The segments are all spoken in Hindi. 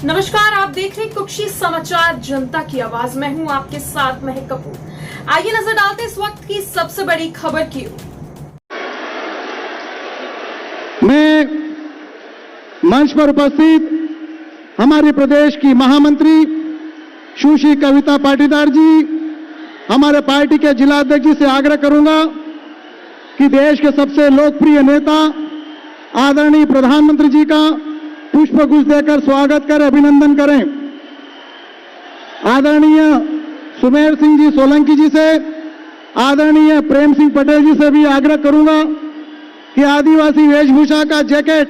नमस्कार, आप देख रहे हैं कुक्षी समाचार जनता की आवाज। मैं हूं आपके साथ महक कपूर। आइए नजर डालते इस वक्त की सबसे बड़ी खबर की ओर। मैं मंच पर उपस्थित हमारे प्रदेश की महामंत्री सुश्री कविता पाटीदार जी, हमारे पार्टी के जिला अध्यक्ष जी से आग्रह करूंगा कि देश के सबसे लोकप्रिय नेता आदरणीय प्रधानमंत्री जी का पुष्पगुच्छ देकर स्वागत करें, अभिनंदन करें। आदरणीय सुमेर सिंह जी सोलंकी जी से, आदरणीय प्रेम सिंह पटेल जी से भी आग्रह करूंगा कि आदिवासी वेशभूषा का जैकेट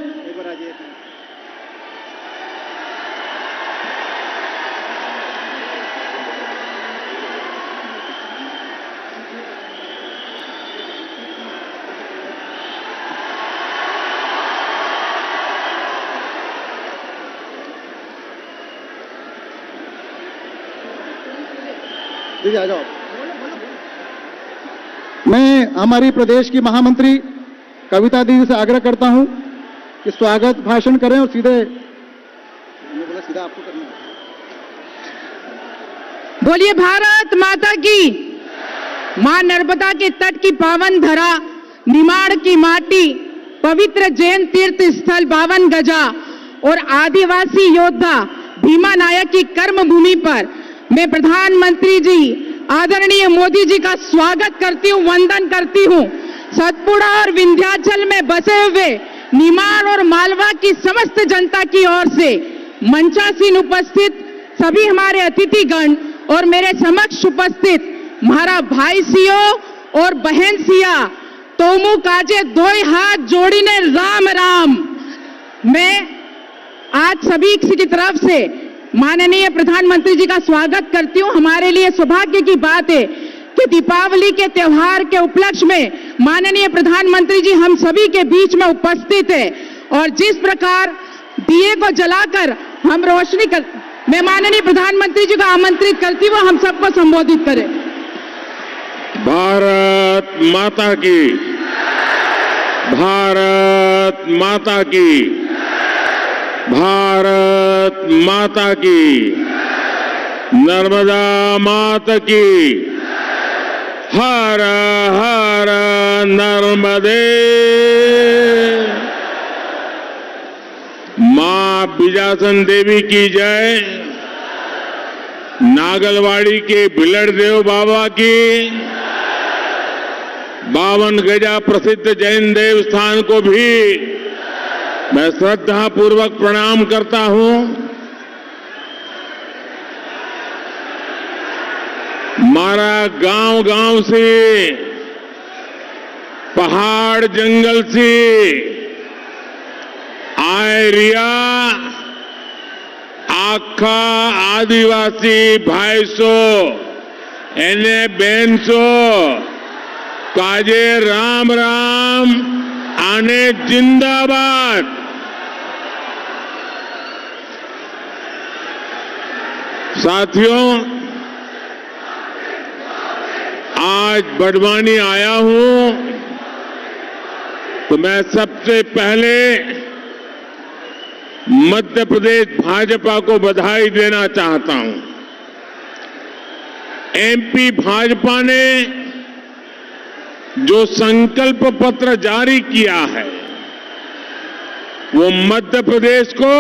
आ जाओ। मैं हमारी प्रदेश की महामंत्री कविता दीदी से आग्रह करता हूं कि स्वागत भाषण करें और सीधे आपको करना है। बोलिए भारत माता की। मां नर्मदा के तट की पावन धरा, निमाड़ की माटी, पवित्र जैन तीर्थ स्थल 52 गजा और आदिवासी योद्धा भीमा नायक की कर्म भूमि पर मैं प्रधानमंत्री जी आदरणीय मोदी जी का स्वागत करती हूँ, वंदन करती हूँ। सतपुड़ा और विंध्याचल में बसे हुए निमाड़ और मालवा की समस्त जनता की ओर से मंचासीन उपस्थित सभी हमारे अतिथिगण और मेरे समक्ष उपस्थित हमारा भाई सियो और बहन सिया, तोमू काजे दोई हाथ जोड़ी ने राम राम। मैं आज सभी की तरफ से माननीय प्रधानमंत्री जी का स्वागत करती हूं। हमारे लिए सौभाग्य की बात है कि दीपावली के त्योहार के उपलक्ष्य में माननीय प्रधानमंत्री जी हम सभी के बीच में उपस्थित है और जिस प्रकार दिए को जलाकर हम रोशनी कर, मैं माननीय प्रधानमंत्री जी को आमंत्रित करती हूँ हम सबको संबोधित करें। भारत माता की, भारत माता की, भारत माता की, नर्मदा माता की, हर हर नर्मदे। मां बिजासन देवी की जय, नागलवाड़ी के भिलड़ देव बाबा की, 52 गजा प्रसिद्ध जैन देव स्थान को भी मैं श्रद्धा पूर्वक प्रणाम करता हूं। हमारा गांव गांव से, पहाड़ जंगल से आए रिया आखा आदिवासी भाईसो एने बेनसो काजे राम राम आने जिंदाबाद। साथियों, आज बड़वानी आया हूं तो मैं सबसे पहले मध्य प्रदेश भाजपा को बधाई देना चाहता हूं। एमपी भाजपा ने जो संकल्प पत्र जारी किया है वो मध्य प्रदेश को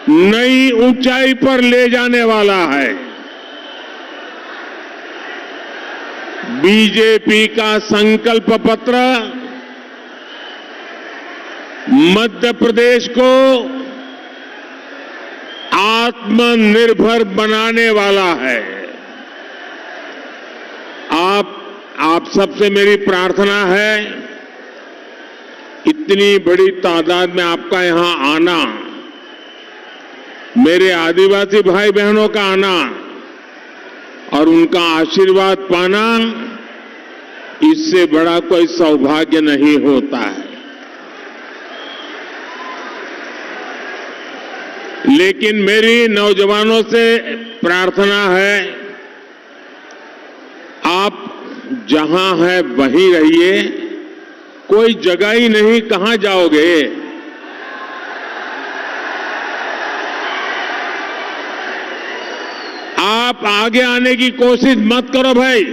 नई ऊंचाई पर ले जाने वाला है। बीजेपी का संकल्प पत्र मध्य प्रदेश को आत्मनिर्भर बनाने वाला है। आप सबसे मेरी प्रार्थना है, इतनी बड़ी तादाद में आपका यहां आना, मेरे आदिवासी भाई बहनों का आना और उनका आशीर्वाद पाना, इससे बड़ा कोई सौभाग्य नहीं होता है। लेकिन मेरी नौजवानों से प्रार्थना है, आप जहां है वहीं रहिए, कोई जगह ही नहीं, कहां जाओगे? आप आगे आने की कोशिश मत करो भाई।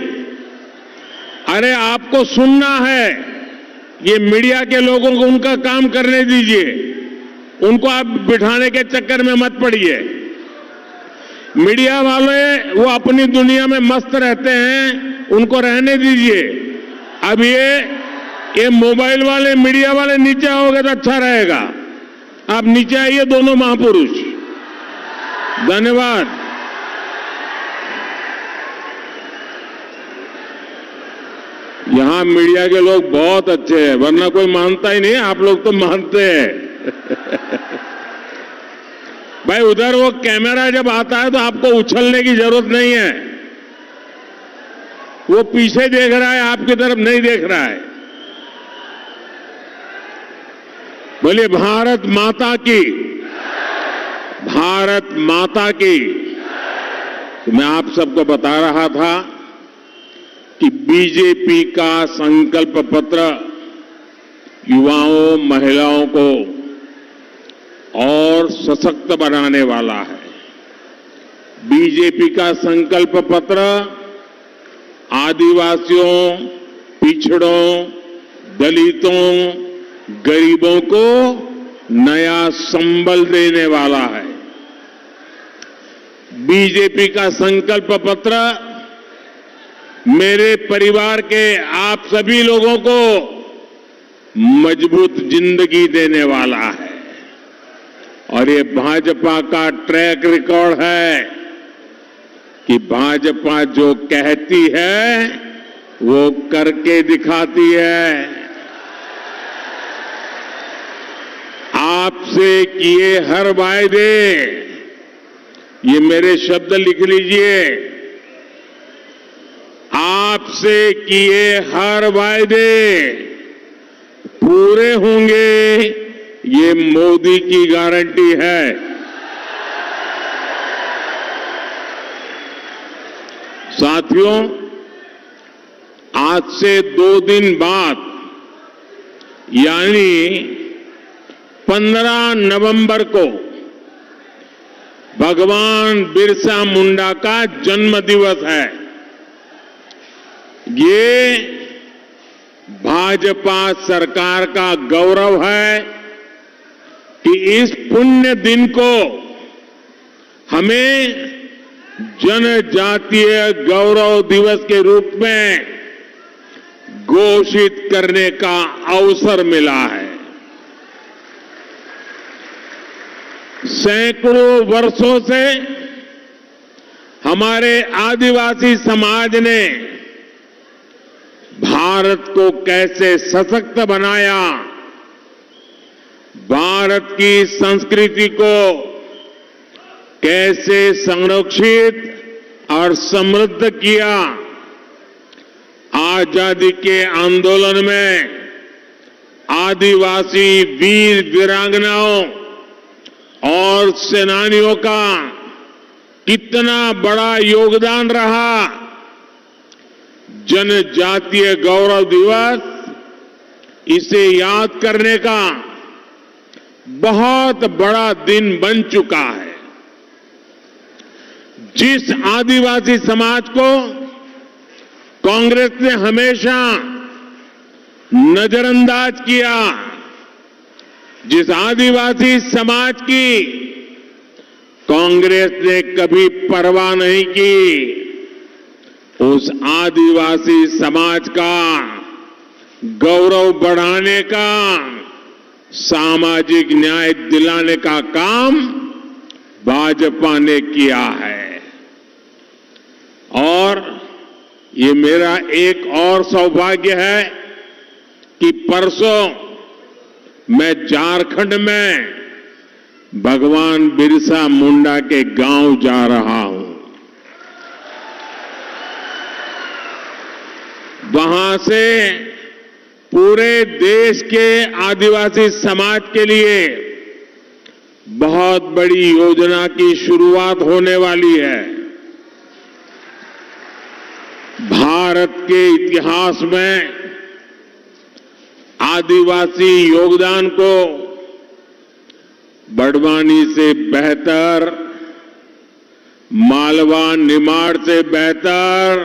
अरे आपको सुनना है, ये मीडिया के लोगों को उनका काम करने दीजिए, उनको आप बिठाने के चक्कर में मत पड़िए। मीडिया वाले वो अपनी दुनिया में मस्त रहते हैं, उनको रहने दीजिए। अब ये मोबाइल वाले मीडिया वाले नीचे आओगे तो अच्छा रहेगा। आप नीचे आइए दोनों महापुरुष। धन्यवाद। यहां मीडिया के लोग बहुत अच्छे हैं, वरना कोई मानता ही नहीं, आप लोग तो मानते हैं। भाई उधर वो कैमरा जब आता है तो आपको उछलने की जरूरत नहीं है, वो पीछे देख रहा है, आपकी तरफ नहीं देख रहा है। बोलिए भारत माता की, भारत माता की। तो मैं आप सबको बता रहा था कि बीजेपी का संकल्प पत्र युवाओं, महिलाओं को और सशक्त बनाने वाला है। बीजेपी का संकल्प पत्र आदिवासियों, पिछड़ों, दलितों, गरीबों को नया संबल देने वाला है। बीजेपी का संकल्प पत्र मेरे परिवार के आप सभी लोगों को मजबूत जिंदगी देने वाला है। और ये भाजपा का ट्रैक रिकॉर्ड है कि भाजपा जो कहती है वो करके दिखाती है। आपसे किए हर वायदे, ये मेरे शब्द लिख लीजिए, आपसे किए हर वायदे पूरे होंगे, ये मोदी की गारंटी है। साथियों, आज से 2 दिन बाद यानी 15 नवंबर को भगवान बिरसा मुंडा का जन्म दिवस है। ये भाजपा सरकार का गौरव है कि इस पुण्य दिन को हमें जनजातीय गौरव दिवस के रूप में घोषित करने का अवसर मिला है। सैकड़ों वर्षों से हमारे आदिवासी समाज ने भारत को कैसे सशक्त बनाया, भारत की संस्कृति को कैसे संरक्षित और समृद्ध किया। आजादी के आंदोलन में आदिवासी वीर वीरांगनाओं और सेनानियों का कितना बड़ा योगदान रहा। जनजातीय गौरव दिवस इसे याद करने का बहुत बड़ा दिन बन चुका है। जिस आदिवासी समाज को कांग्रेस ने हमेशा नजरअंदाज किया, जिस आदिवासी समाज की कांग्रेस ने कभी परवाह नहीं की, उस आदिवासी समाज का गौरव बढ़ाने का, सामाजिक न्याय दिलाने का काम भाजपा ने किया है। और ये मेरा एक और सौभाग्य है कि परसों मैं झारखंड में भगवान बिरसा मुंडा के गांव जा रहा हूं। वहां से पूरे देश के आदिवासी समाज के लिए बहुत बड़ी योजना की शुरुआत होने वाली है। भारत के इतिहास में आदिवासी योगदान को बड़वानी से बेहतर मालवा निमाड़ से बेहतर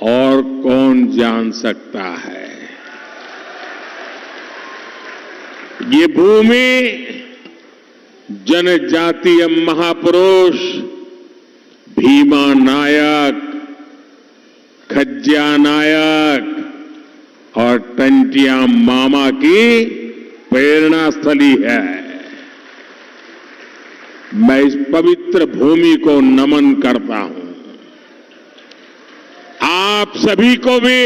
और कौन जान सकता है। ये भूमि जनजातीय महापुरुष भीमा नायक, खज्जिया नायक और टंटिया मामा की प्रेरणा स्थली है। मैं इस पवित्र भूमि को नमन करता हूं। आप सभी को भी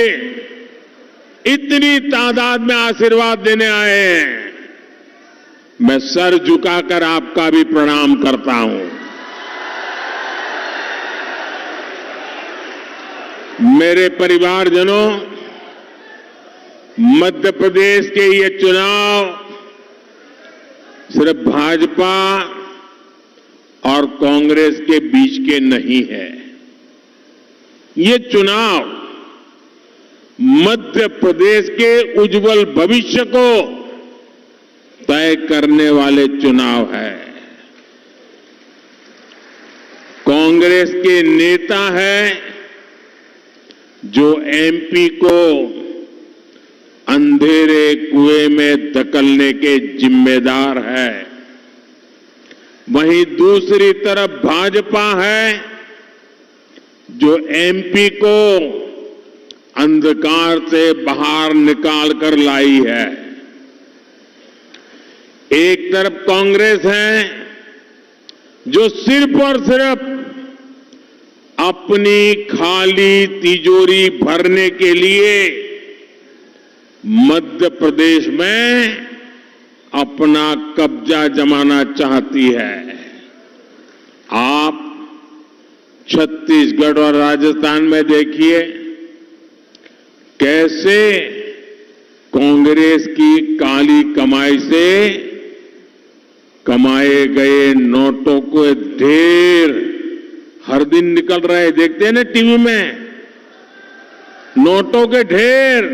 इतनी तादाद में आशीर्वाद देने आए हैं, मैं सर झुकाकर आपका भी प्रणाम करता हूं। मेरे परिवारजनों, मध्य प्रदेश के ये चुनाव सिर्फ भाजपा और कांग्रेस के बीच के नहीं है। ये चुनाव मध्य प्रदेश के उज्जवल भविष्य को तय करने वाले चुनाव है। कांग्रेस के नेता हैं जो एमपी को अंधेरे कुएं में धकेलने के जिम्मेदार है। वहीं दूसरी तरफ भाजपा है जो एमपी को अंधकार से बाहर निकाल कर लाई है। एक तरफ कांग्रेस है जो सिर्फ और सिर्फ अपनी खाली तिजोरी भरने के लिए मध्य प्रदेश में अपना कब्जा जमाना चाहती है। आप छत्तीसगढ़ और राजस्थान में देखिए कैसे कांग्रेस की काली कमाई से कमाए गए नोटों को ढेर हर दिन निकल रहे हैं। देखते हैं ना टीवी में, नोटों के ढेर।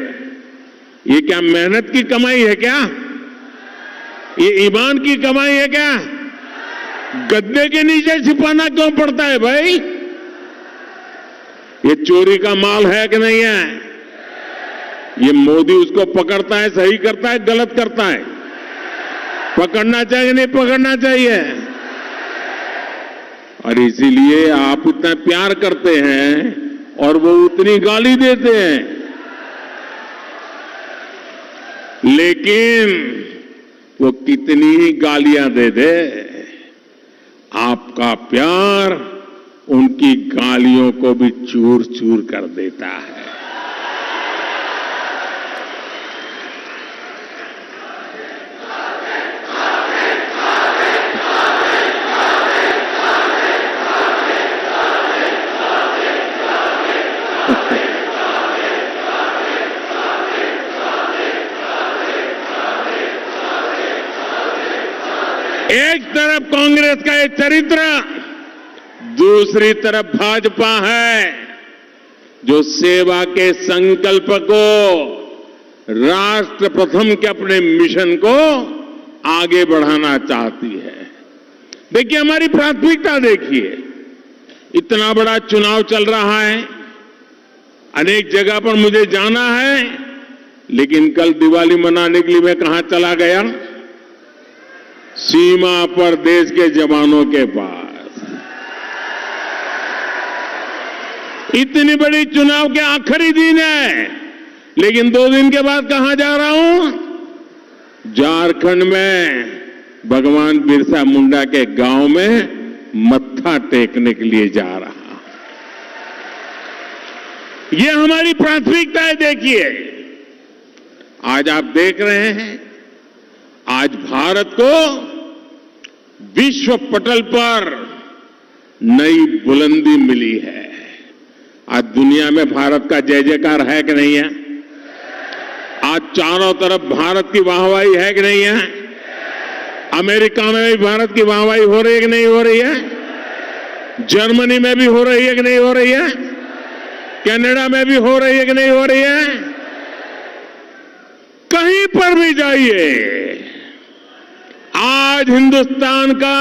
ये क्या मेहनत की कमाई है क्या? ये ईमान की कमाई है क्या? गद्दे के नीचे छिपाना क्यों पड़ता है भाई? ये चोरी का माल है कि नहीं है? ये मोदी उसको पकड़ता है, सही करता है, गलत करता है? पकड़ना चाहिए नहीं पकड़ना चाहिए? और इसीलिए आप इतना प्यार करते हैं और वो उतनी गाली देते हैं। लेकिन वो कितनी ही गालियां दे दे, आपका प्यार उनकी गालियों को भी चूर चूर कर देता है। एक तरफ कांग्रेस का ये चरित्र, दूसरी तरफ भाजपा है जो सेवा के संकल्प को, राष्ट्र प्रथम के अपने मिशन को आगे बढ़ाना चाहती है। देखिए हमारी प्राथमिकता देखिए, इतना बड़ा चुनाव चल रहा है, अनेक जगह पर मुझे जाना है, लेकिन कल दिवाली मनाने के लिए मैं कहां चला गया? सीमा पर देश के जवानों के पास। इतनी बड़ी चुनाव के आखिरी दिन है, लेकिन 2 दिन के बाद कहां जा रहा हूं? झारखंड में भगवान बिरसा मुंडा के गांव में मत्था टेकने के लिए जा रहा। ये हमारी प्राथमिकता है। देखिए आज आप देख रहे हैं, आज भारत को विश्व पटल पर नई बुलंदी मिली है। आज दुनिया में भारत का जय जयकार है कि नहीं है? आज चारों तरफ भारत की वाहवाही है कि नहीं है? अमेरिका में भी भारत की वाहवाही हो रही है कि नहीं हो रही है? जर्मनी में भी हो रही है कि नहीं हो रही है? कनाडा में भी हो रही है कि नहीं हो रही है? कहीं पर भी जाइए, आज हिंदुस्तान का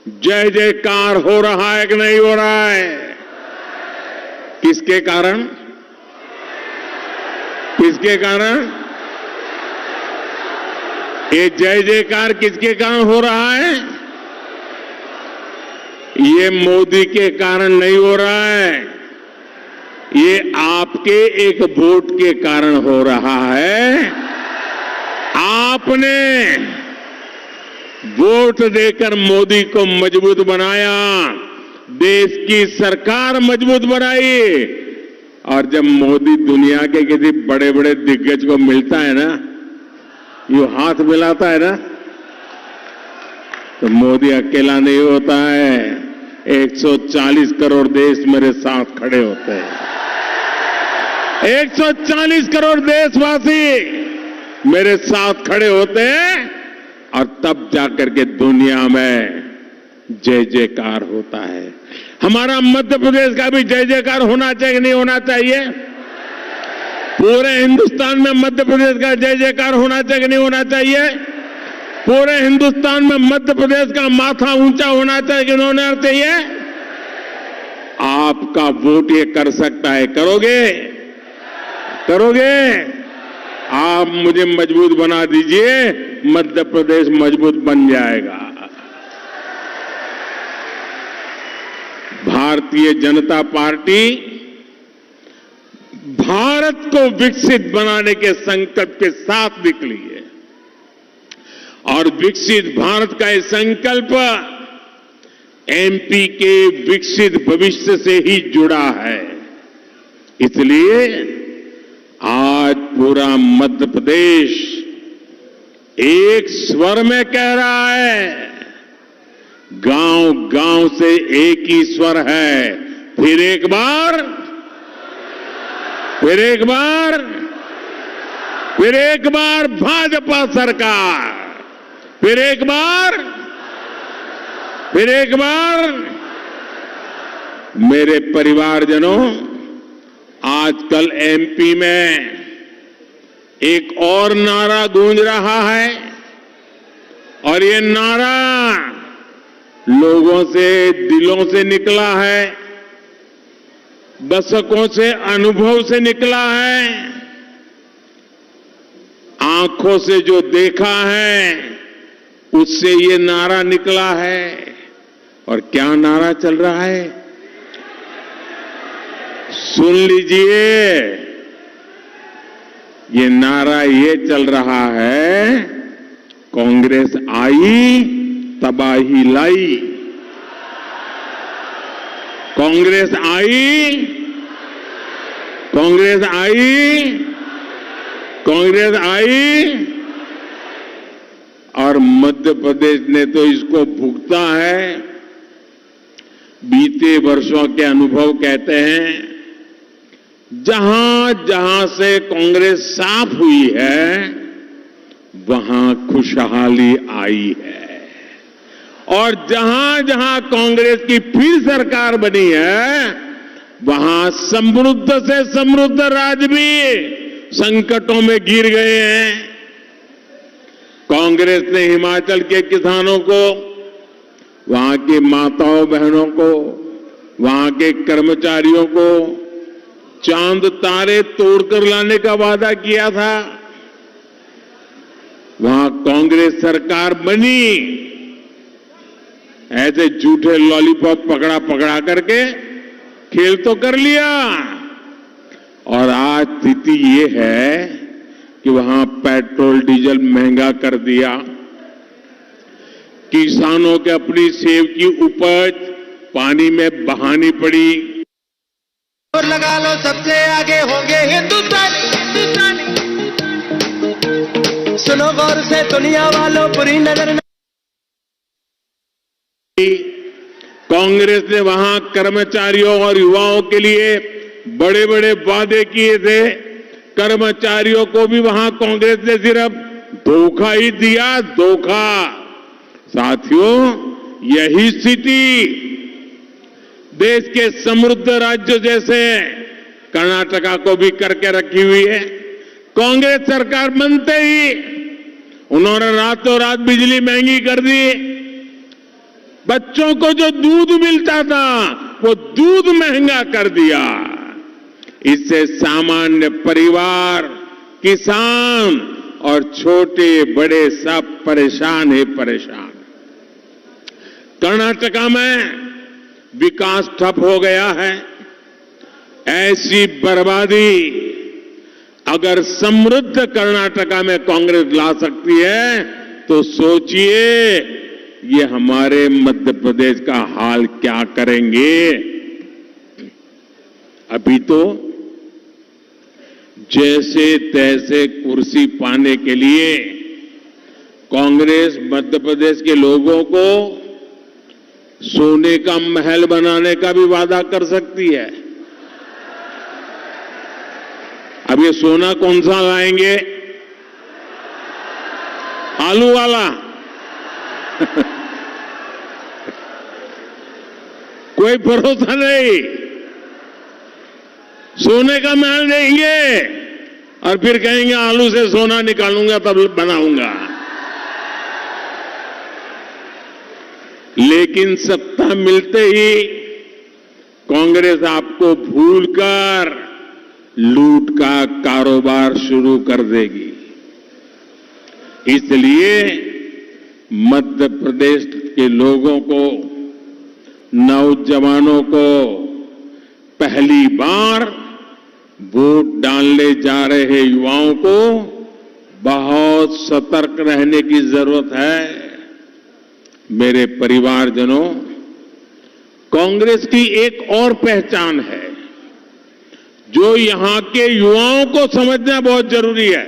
जय जयकार हो रहा है कि नहीं हो रहा है? किसके कारण? किसके कारण? ये जय जयकार किसके कारण हो रहा है? ये मोदी के कारण नहीं हो रहा है, ये आपके एक वोट के कारण हो रहा है। आपने वोट देकर मोदी को मजबूत बनाया, देश की सरकार मजबूत बनाई, और जब मोदी दुनिया के किसी बड़े बड़े दिग्गज को मिलता है ना, यूं हाथ मिलाता है ना, तो मोदी अकेला नहीं होता है, 140 करोड़ देश मेरे साथ खड़े होते हैं। 140 करोड़ देशवासी मेरे साथ खड़े होते हैं, और तब जाकर के दुनिया में जय जयकार होता है। हमारा मध्य प्रदेश का भी जय जयकार होना चाहिए कि नहीं होना चाहिए? पूरे हिंदुस्तान में मध्य प्रदेश का जय जयकार होना चाहिए कि नहीं होना चाहिए? पूरे हिंदुस्तान में मध्य प्रदेश का माथा ऊंचा होना चाहिए कि नहीं होना चाहिए? आपका वोट ये कर सकता है। करोगे? करोगे? आप मुझे मजबूत बना दीजिए, मध्य प्रदेश मजबूत बन जाएगा। भारतीय जनता पार्टी भारत को विकसित बनाने के संकल्प के साथ निकली है, और विकसित भारत का यह संकल्प एमपी के विकसित भविष्य से ही जुड़ा है। इसलिए आज पूरा मध्य प्रदेश एक स्वर में कह रहा है, गांव गांव से एक ही स्वर है। फिर एक बार, फिर एक बार, फिर एक बार भाजपा सरकार, फिर एक बार, फिर एक बार। मेरे परिवारजनों, आजकल एमपी में एक और नारा गूंज रहा है, और ये नारा लोगों से, दिलों से निकला है, दशकों से अनुभव से निकला है, आंखों से जो देखा है उससे ये नारा निकला है। और क्या नारा चल रहा है? सुन लीजिए, ये नारा ये चल रहा है, कांग्रेस आई तबाही लाई। कांग्रेस आई, कांग्रेस आई, कांग्रेस आई, और मध्य प्रदेश ने तो इसको भुगता है। बीते वर्षों के अनुभव कहते हैं, जहां जहां से कांग्रेस साफ हुई है, वहां खुशहाली आई है, और जहां जहां कांग्रेस की फिर सरकार बनी है, वहां समृद्ध से समृद्ध राज्य भी संकटों में गिर गए हैं। कांग्रेस ने हिमाचल के किसानों को, वहां की माताओं बहनों को, वहां के कर्मचारियों को चांद तारे तोड़कर लाने का वादा किया था। वहां कांग्रेस सरकार बनी, ऐसे झूठे लॉलीपॉप पकड़ा पकड़ा करके खेल तो कर लिया, और आज स्थिति ये है कि वहां पेट्रोल डीजल महंगा कर दिया, किसानों के अपनी सेब की उपज पानी में बहानी पड़ी। और लगा लो, सबसे आगे होंगे हिंदुस्तानी, हिंदुस्तानी। सुनो गौर से दुनिया वालों, बुरी नजर न। कांग्रेस ने वहां कर्मचारियों और युवाओं के लिए बड़े बड़े वादे किए थे। कर्मचारियों को भी वहां कांग्रेस ने सिर्फ धोखा ही दिया, धोखा। साथियों, यही स्थिति देश के समृद्ध राज्यों जैसे कर्नाटका को भी करके रखी हुई है। कांग्रेस सरकार बनते ही उन्होंने रातों रात बिजली महंगी कर दी, बच्चों को जो दूध मिलता था वो दूध महंगा कर दिया। इससे सामान्य परिवार, किसान और छोटे बड़े सब परेशान ही परेशान। कर्नाटका में विकास ठप हो गया है। ऐसी बर्बादी अगर समृद्ध कर्नाटका में कांग्रेस ला सकती है तो सोचिए ये हमारे मध्य प्रदेश का हाल क्या करेंगे। अभी तो जैसे तैसे कुर्सी पाने के लिए कांग्रेस मध्य प्रदेश के लोगों को सोने का महल बनाने का भी वादा कर सकती है। अब ये सोना कौन सा लाएंगे? आलू वाला? कोई भरोसा नहीं। सोने का महल देंगे और फिर कहेंगे आलू से सोना निकालूंगा तब बनाऊंगा। लेकिन सत्ता मिलते ही कांग्रेस आपको भूलकर लूट का कारोबार शुरू कर देगी। इसलिए मध्य प्रदेश के लोगों को, नौजवानों को पहली बार वोट डालने जा रहे युवाओं को बहुत सतर्क रहने की जरूरत है। मेरे परिवारजनों, कांग्रेस की एक और पहचान है जो यहां के युवाओं को समझना बहुत जरूरी है।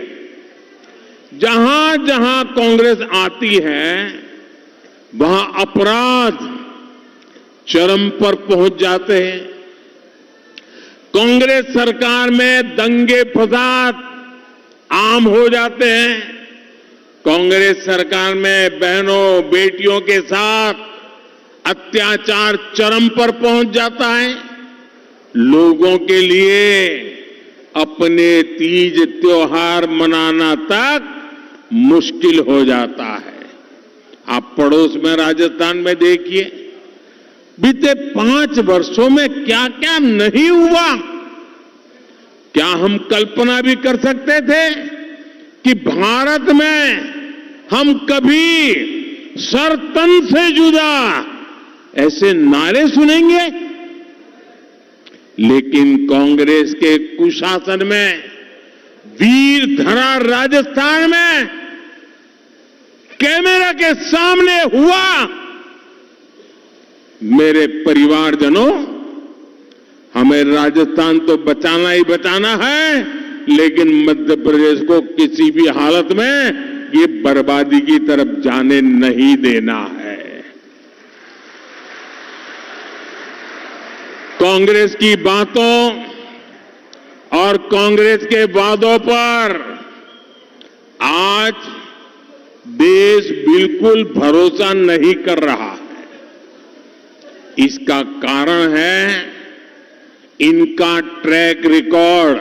जहां जहां कांग्रेस आती है वहां अपराध चरम पर पहुंच जाते हैं। कांग्रेस सरकार में दंगे फसाद आम हो जाते हैं। कांग्रेस सरकार में बहनों बेटियों के साथ अत्याचार चरम पर पहुंच जाता है। लोगों के लिए अपने तीज त्योहार मनाना तक मुश्किल हो जाता है। आप पड़ोस में राजस्थान में देखिए, बीते 5 वर्षों में क्या क्या नहीं हुआ। क्या हम कल्पना भी कर सकते थे कि भारत में हम कभी सर तन से जुदा ऐसे नारे सुनेंगे? लेकिन कांग्रेस के कुशासन में वीर धरा राजस्थान में कैमरा के सामने हुआ। मेरे परिवारजनों, हमें राजस्थान तो बचाना ही बचाना है, लेकिन मध्य प्रदेश को किसी भी हालत में ये बर्बादी की तरफ जाने नहीं देना है। कांग्रेस की बातों और कांग्रेस के वादों पर आज देश बिल्कुल भरोसा नहीं कर रहा है। इसका कारण है इनका ट्रैक रिकॉर्ड।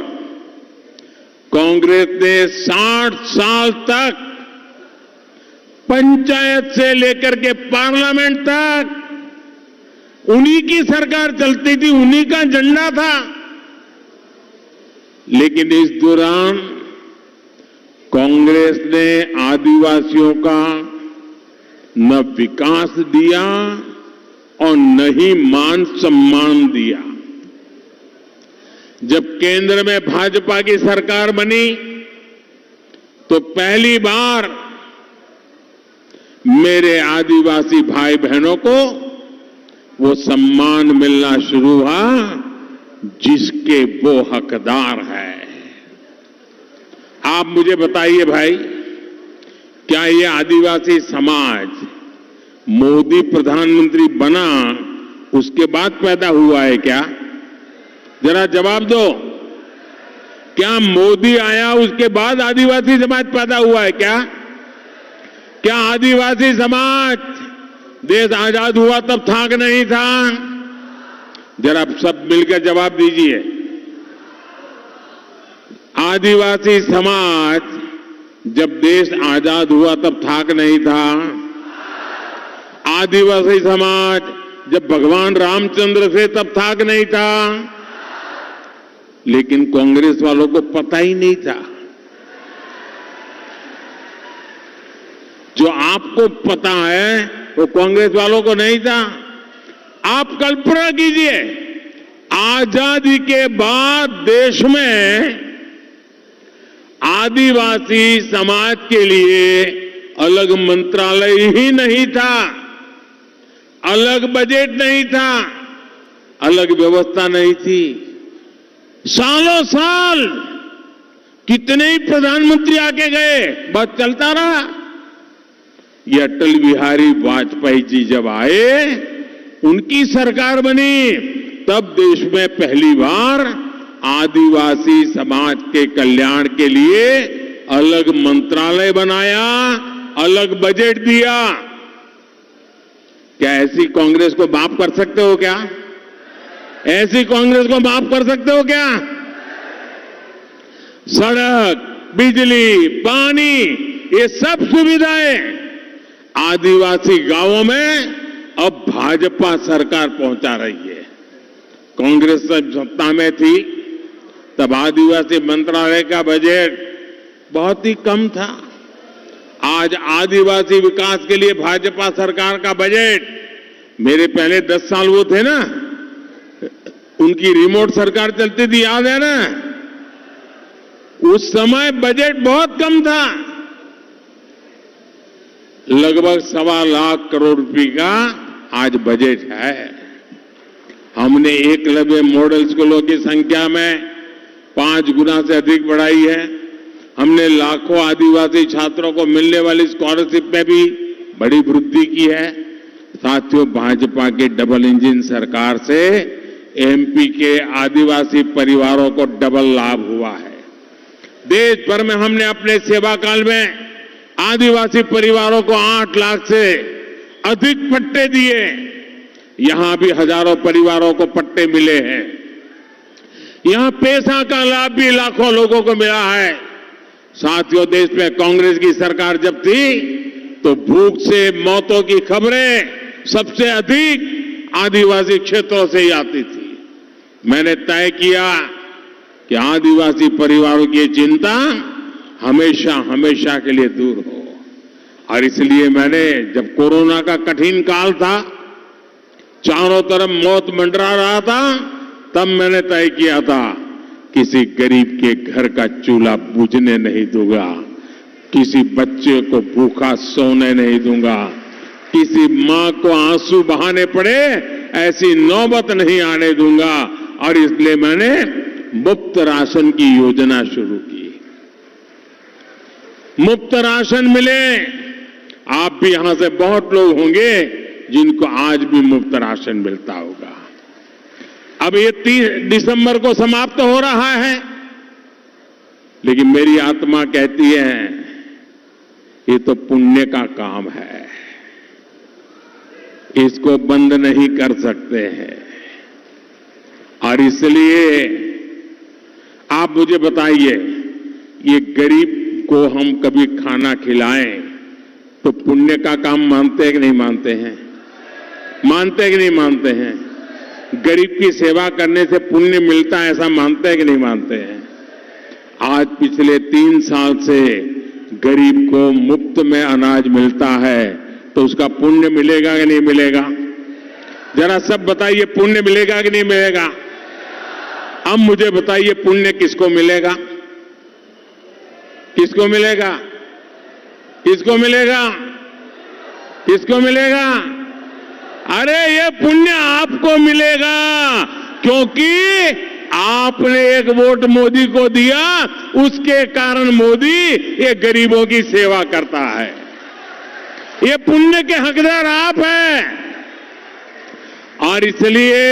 कांग्रेस ने 60 साल तक पंचायत से लेकर के पार्लियामेंट तक उन्हीं की सरकार चलती थी, उन्हीं का झंडा था। लेकिन इस दौरान कांग्रेस ने आदिवासियों का न विकास दिया और न ही मान सम्मान दिया। जब केंद्र में भाजपा की सरकार बनी तो पहली बार मेरे आदिवासी भाई बहनों को वो सम्मान मिलना शुरू हुआ जिसके वो हकदार है। आप मुझे बताइए भाई, क्या ये आदिवासी समाज मोदी प्रधानमंत्री बना उसके बाद पैदा हुआ है क्या? जरा जवाब दो। क्या मोदी आया उसके बाद आदिवासी समाज पैदा हुआ है क्या? क्या आदिवासी समाज देश आजाद हुआ तब था कि नहीं था? जरा सब मिलकर जवाब दीजिए। आदिवासी समाज जब देश आजाद हुआ तब था कि नहीं था? आदिवासी समाज जब भगवान रामचंद्र से तब था कि नहीं था? लेकिन कांग्रेस वालों को पता ही नहीं था। जो आपको पता है वो कांग्रेस वालों को नहीं था। आप कल्पना कीजिए, आजादी के बाद देश में आदिवासी समाज के लिए अलग मंत्रालय ही नहीं था, अलग बजट नहीं था, अलग व्यवस्था नहीं थी। सालों साल कितने ही प्रधानमंत्री आके गए, बस चलता रहा। ये अटल बिहारी वाजपेयी जी जब आए, उनकी सरकार बनी, तब देश में पहली बार आदिवासी समाज के कल्याण के लिए अलग मंत्रालय बनाया, अलग बजट दिया। क्या ऐसी कांग्रेस को माफ कर सकते हो क्या? ऐसी कांग्रेस को माफ कर सकते हो क्या? सड़क, बिजली, पानी, ये सब सुविधाएं आदिवासी गांवों में अब भाजपा सरकार पहुंचा रही है। कांग्रेस जब सत्ता में थी तब आदिवासी मंत्रालय का बजट बहुत ही कम था। आज आदिवासी विकास के लिए भाजपा सरकार का बजट, मेरे पहले 10 साल वो थे ना, उनकी रिमोट सरकार चलती थी, याद है ना? उस समय बजट बहुत कम था, लगभग 1.25 लाख करोड़ रुपए का आज बजट है। हमने एकलव्य मॉडल स्कूलों की संख्या में 5 गुना से अधिक बढ़ाई है। हमने लाखों आदिवासी छात्रों को मिलने वाली स्कॉलरशिप में भी बड़ी वृद्धि की है। साथियों, भाजपा के डबल इंजन सरकार से एमपी के आदिवासी परिवारों को डबल लाभ हुआ है। देश भर में हमने अपने सेवा काल में आदिवासी परिवारों को 8 लाख से अधिक पट्टे दिए। यहां भी हजारों परिवारों को पट्टे मिले हैं। यहां पैसा का लाभ भी लाखों लोगों को मिला है। साथियों, देश में कांग्रेस की सरकार जब थी तो भूख से मौतों की खबरें सबसे अधिक आदिवासी क्षेत्रों से ही आती थी। मैंने तय किया कि आदिवासी परिवारों की चिंता हमेशा हमेशा के लिए दूर हो, और इसलिए मैंने, जब कोरोना का कठिन काल था, चारों तरफ मौत मंडरा रहा था, तब मैंने तय किया था किसी गरीब के घर का चूल्हा बुझने नहीं दूंगा, किसी बच्चे को भूखा सोने नहीं दूंगा, किसी मां को आंसू बहाने पड़े ऐसी नौबत नहीं आने दूंगा। और इसलिए मैंने मुफ्त राशन की योजना शुरू की। मुफ्त राशन मिले। आप भी यहां से बहुत लोग होंगे जिनको आज भी मुफ्त राशन मिलता होगा। अब ये 30 दिसंबर को समाप्त हो रहा है, लेकिन मेरी आत्मा कहती है ये तो पुण्य का काम है, इसको बंद नहीं कर सकते हैं। और इसलिए आप मुझे बताइए, ये गरीब को हम कभी खाना खिलाएं तो पुण्य का काम मानते हैं कि नहीं मानते हैं? मानते हैं कि नहीं मानते हैं? गरीब की सेवा करने से पुण्य मिलता है, ऐसा मानते हैं कि नहीं मानते हैं? आज पिछले 3 साल से गरीब को मुफ्त में अनाज मिलता है, तो उसका पुण्य मिलेगा कि नहीं मिलेगा? जरा सब बताइए, पुण्य मिलेगा कि नहीं मिलेगा? अब मुझे बताइए, पुण्य किसको मिलेगा? किसको मिलेगा? किसको मिलेगा? किसको मिलेगा? अरे ये पुण्य आपको मिलेगा, क्योंकि आपने एक वोट मोदी को दिया, उसके कारण मोदी ये गरीबों की सेवा करता है। ये पुण्य के हकदार आप हैं, और इसलिए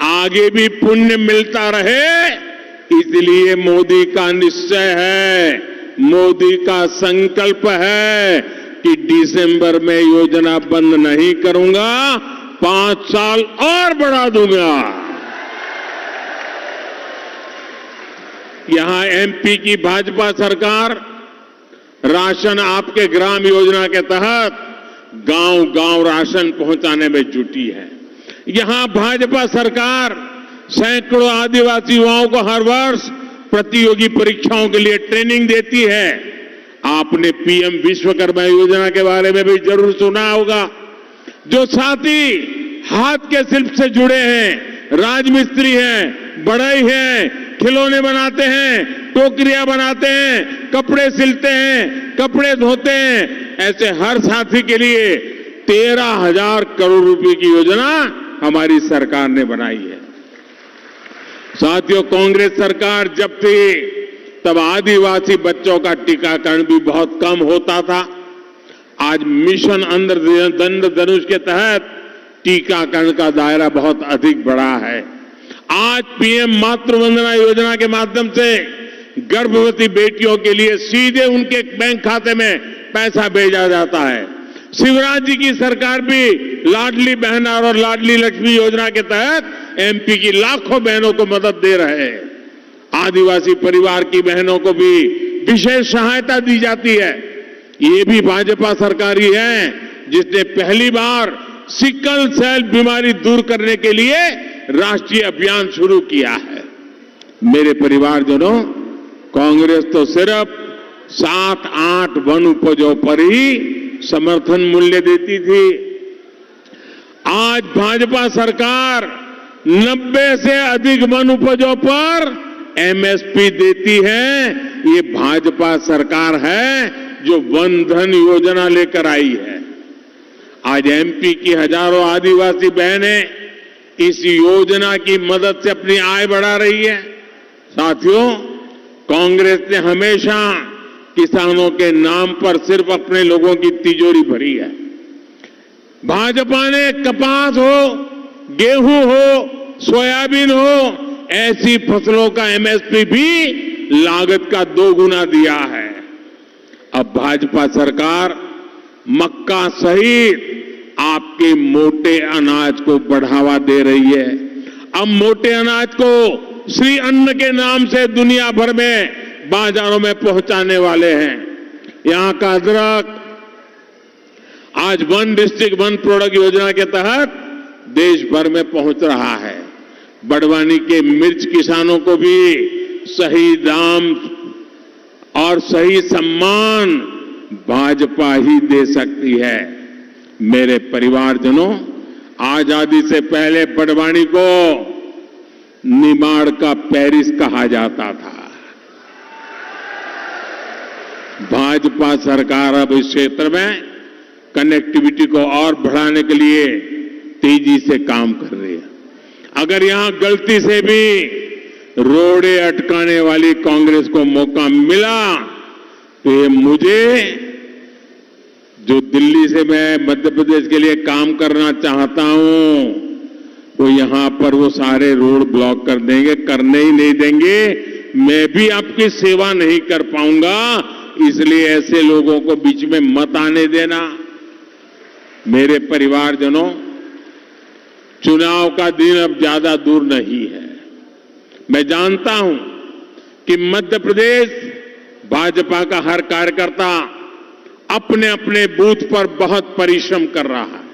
आगे भी पुण्य मिलता रहे, इसलिए मोदी का निश्चय है, मोदी का संकल्प है कि दिसंबर में योजना बंद नहीं करूंगा, 5 साल और बढ़ा दूंगा। यहां एमपी की भाजपा सरकार राशन आपके ग्राम योजना के तहत गांव-गांव राशन पहुंचाने में जुटी है। यहां भाजपा सरकार सैकड़ों आदिवासी युवाओं को हर वर्ष प्रतियोगी परीक्षाओं के लिए ट्रेनिंग देती है। आपने पीएम विश्वकर्मा योजना के बारे में भी जरूर सुना होगा। जो साथी हाथ के शिल्प से जुड़े हैं, राजमिस्त्री हैं, बढ़ई हैं, खिलौने बनाते हैं, टोकरियां बनाते हैं, कपड़े सिलते हैं, कपड़े धोते हैं, ऐसे हर साथी के लिए 13,000 करोड़ रुपए की योजना हमारी सरकार ने बनाई है। साथियों, कांग्रेस सरकार जब थी तब आदिवासी बच्चों का टीकाकरण भी बहुत कम होता था। आज मिशन इंद्रधनुष के तहत टीकाकरण का दायरा बहुत अधिक बढ़ा है। आज पीएम मातृ वंदना योजना के माध्यम से गर्भवती बेटियों के लिए सीधे उनके बैंक खाते में पैसा भेजा जाता है। शिवराज जी की सरकार भी लाडली बहन और लाडली लक्ष्मी योजना के तहत एमपी की लाखों बहनों को मदद दे रहे हैं। आदिवासी परिवार की बहनों को भी विशेष सहायता दी जाती है। ये भी भाजपा सरकार ही है जिसने पहली बार सिकल सेल बीमारी दूर करने के लिए राष्ट्रीय अभियान शुरू किया है। मेरे परिवारजनों, कांग्रेस तो सिर्फ 7-8 वन उपजों पर ही समर्थन मूल्य देती थी। आज भाजपा सरकार 90 से अधिक वन उपजों पर एमएसपी देती है। ये भाजपा सरकार है जो वन धन योजना लेकर आई है। आज एमपी की हजारों आदिवासी बहनें इस योजना की मदद से अपनी आय बढ़ा रही है। साथियों, कांग्रेस ने हमेशा किसानों के नाम पर सिर्फ अपने लोगों की तिजोरी भरी है। भाजपा ने कपास हो, गेहूं हो, सोयाबीन हो, ऐसी फसलों का एमएसपी भी लागत का 2 गुना दिया है। अब भाजपा सरकार मक्का सहित आपके मोटे अनाज को बढ़ावा दे रही है। अब मोटे अनाज को श्री अन्न के नाम से दुनिया भर में बाजारों में पहुंचाने वाले हैं। यहां का अदरक आज वन डिस्ट्रिक्ट वन प्रोडक्ट योजना के तहत देश भर में पहुंच रहा है। बड़वानी के मिर्च किसानों को भी सही दाम और सही सम्मान भाजपा ही दे सकती है। मेरे परिवारजनों, आजादी से पहले बड़वानी को निमाड़ का पेरिस कहा जाता था। भाजपा सरकार अब इस क्षेत्र में कनेक्टिविटी को और बढ़ाने के लिए तेजी से काम कर रही है। अगर यहां गलती से भी रोड़े अटकाने वाली कांग्रेस को मौका मिला तो ये मुझे, जो दिल्ली से मैं मध्य प्रदेश के लिए काम करना चाहता हूं, वो यहां पर वो सारे रोड ब्लॉक कर देंगे, करने ही नहीं देंगे। मैं भी आपकी सेवा नहीं कर पाऊंगा, इसलिए ऐसे लोगों को बीच में मत आने देना। मेरे परिवारजनों, चुनाव का दिन अब ज्यादा दूर नहीं है। मैं जानता हूं कि मध्य प्रदेश भाजपा का हर कार्यकर्ता अपने अपने बूथ पर बहुत परिश्रम कर रहा है।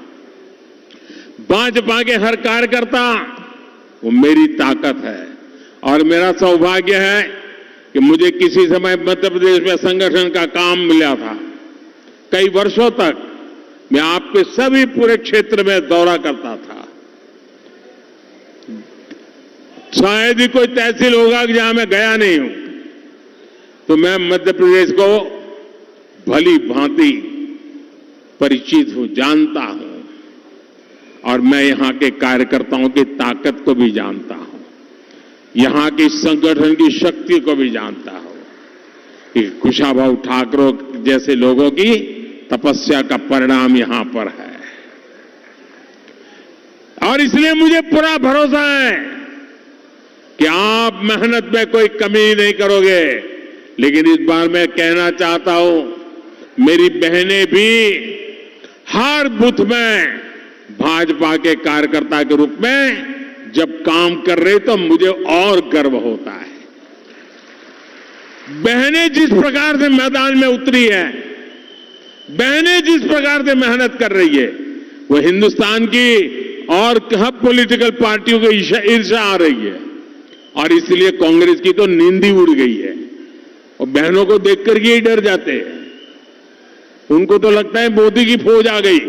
भाजपा के हर कार्यकर्ता वो मेरी ताकत है और मेरा सौभाग्य है कि मुझे किसी समय मध्य प्रदेश में संगठन का काम मिला था। कई वर्षों तक मैं आपके सभी पूरे क्षेत्र में दौरा करता था। शायद ही कोई तहसील होगा कि जहां मैं गया नहीं हूं। तो मैं मध्य प्रदेश को भली भांति परिचित हूं, जानता हूं और मैं यहां के कार्यकर्ताओं की ताकत को भी जानता हूं, यहां की संगठन की शक्ति को भी जानता हूं कि कुशाभाऊ ठाकरे जैसे लोगों की तपस्या का परिणाम यहां पर है। और इसलिए मुझे पूरा भरोसा है कि आप मेहनत में कोई कमी नहीं करोगे। लेकिन इस बार मैं कहना चाहता हूं, मेरी बहनें भी हर बूथ में भाजपा के कार्यकर्ता के रूप में जब काम कर रहे तो मुझे और गर्व होता है। बहनें जिस प्रकार से मैदान में उतरी है, बहनें जिस प्रकार से मेहनत कर रही है वो हिंदुस्तान की और सब पॉलिटिकल पार्टियों को ईर्ष्या आ रही है और इसलिए कांग्रेस की तो नींद ही उड़ गई है और बहनों को देखकर ये डर जाते हैं। उनको तो लगता है मोदी की फौज आ गई।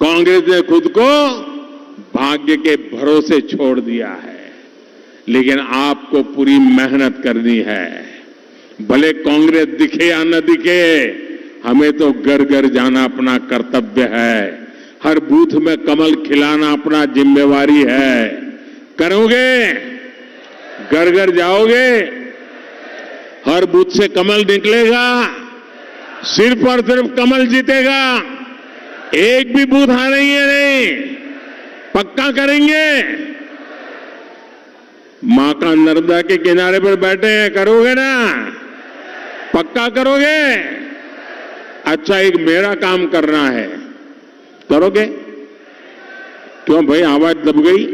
कांग्रेस ने खुद को भाग्य के भरोसे छोड़ दिया है, लेकिन आपको पूरी मेहनत करनी है। भले कांग्रेस दिखे या न दिखे, हमें तो घर घर जाना अपना कर्तव्य है। हर बूथ में कमल खिलाना अपना जिम्मेवारी है। करोगे? घर घर जाओगे? हर बूथ से कमल निकलेगा, सिर्फ और सिर्फ कमल जीतेगा। एक भी बूथ हारेंगे नहीं, पक्का करेंगे। मां का नर्मदा के किनारे पर बैठे हैं, करोगे ना? पक्का करोगे? अच्छा, एक मेरा काम करना है, करोगे? क्यों भाई, आवाज दब गई?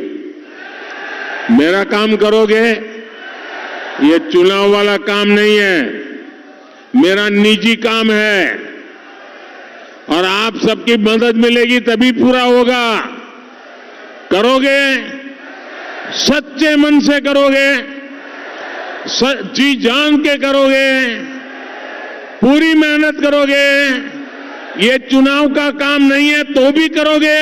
मेरा काम करोगे? ये चुनाव वाला काम नहीं है, मेरा निजी काम है और आप सबकी मदद मिलेगी तभी पूरा होगा। करोगे? सच्चे मन से करोगे? जी जान के करोगे? पूरी मेहनत करोगे? ये चुनाव का काम नहीं है तो भी करोगे?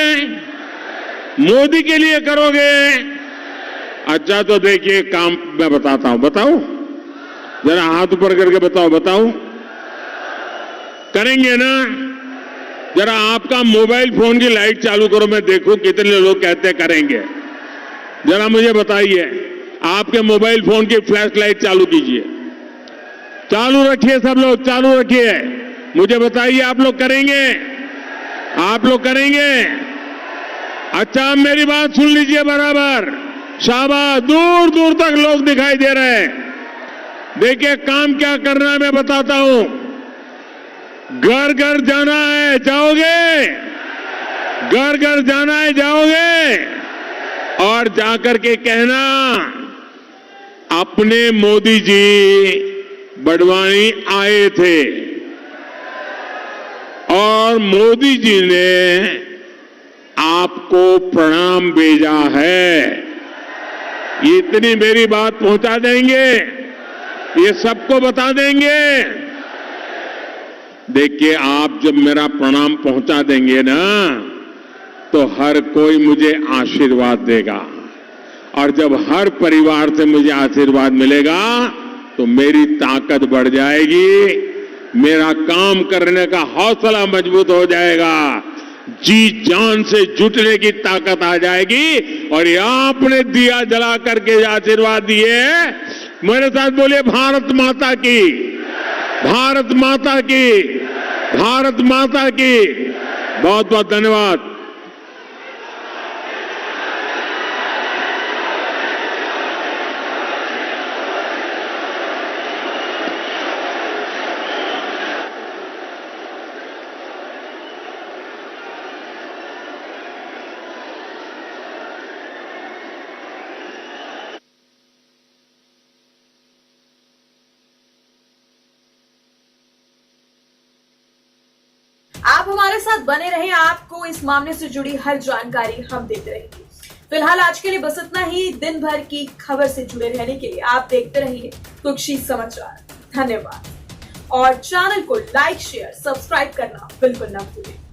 मोदी के लिए करोगे? अच्छा, तो देखिए काम मैं बताता हूं। बताओ जरा, हाथ ऊपर करके बताओ करेंगे ना? जरा आपका मोबाइल फोन की लाइट चालू करो, मैं देखूं कितने लोग कहते हैं करेंगे। जरा मुझे बताइए, आपके मोबाइल फोन की फ्लैश लाइट चालू कीजिए। चालू रखिए, सब लोग चालू रखिए। मुझे बताइए, आप लोग करेंगे? आप लोग करेंगे? अच्छा, मेरी बात सुन लीजिए बराबर। शाबाश, दूर दूर तक लोग दिखाई दे रहे हैं। देखिए काम क्या करना है मैं बताता हूं। घर घर जाना है, जाओगे? घर घर जाना है, जाओगे? और जाकर के कहना, अपने मोदी जी बड़वानी आए थे और मोदी जी ने आपको प्रणाम भेजा है। ये इतनी मेरी बात पहुंचा देंगे, ये सबको बता देंगे। देखिए, आप जब मेरा प्रणाम पहुंचा देंगे ना, तो हर कोई मुझे आशीर्वाद देगा और जब हर परिवार से मुझे आशीर्वाद मिलेगा तो मेरी ताकत बढ़ जाएगी, मेरा काम करने का हौसला मजबूत हो जाएगा, जी जान से जुटने की ताकत आ जाएगी। और ये आपने दिया जला करके आशीर्वाद दिए, मेरे साथ बोलिए, भारत माता की, भारत माता की, भारत माता की। बहुत बहुत धन्यवाद। आप हमारे साथ बने रहें, आपको इस मामले से जुड़ी हर जानकारी हम देते रहेंगे। फिलहाल आज के लिए बस इतना ही। दिन भर की खबर से जुड़े रहने के लिए आप देखते रहिए कुक्षी समाचार। धन्यवाद और चैनल को लाइक, शेयर, सब्सक्राइब करना बिल्कुल न भूलें।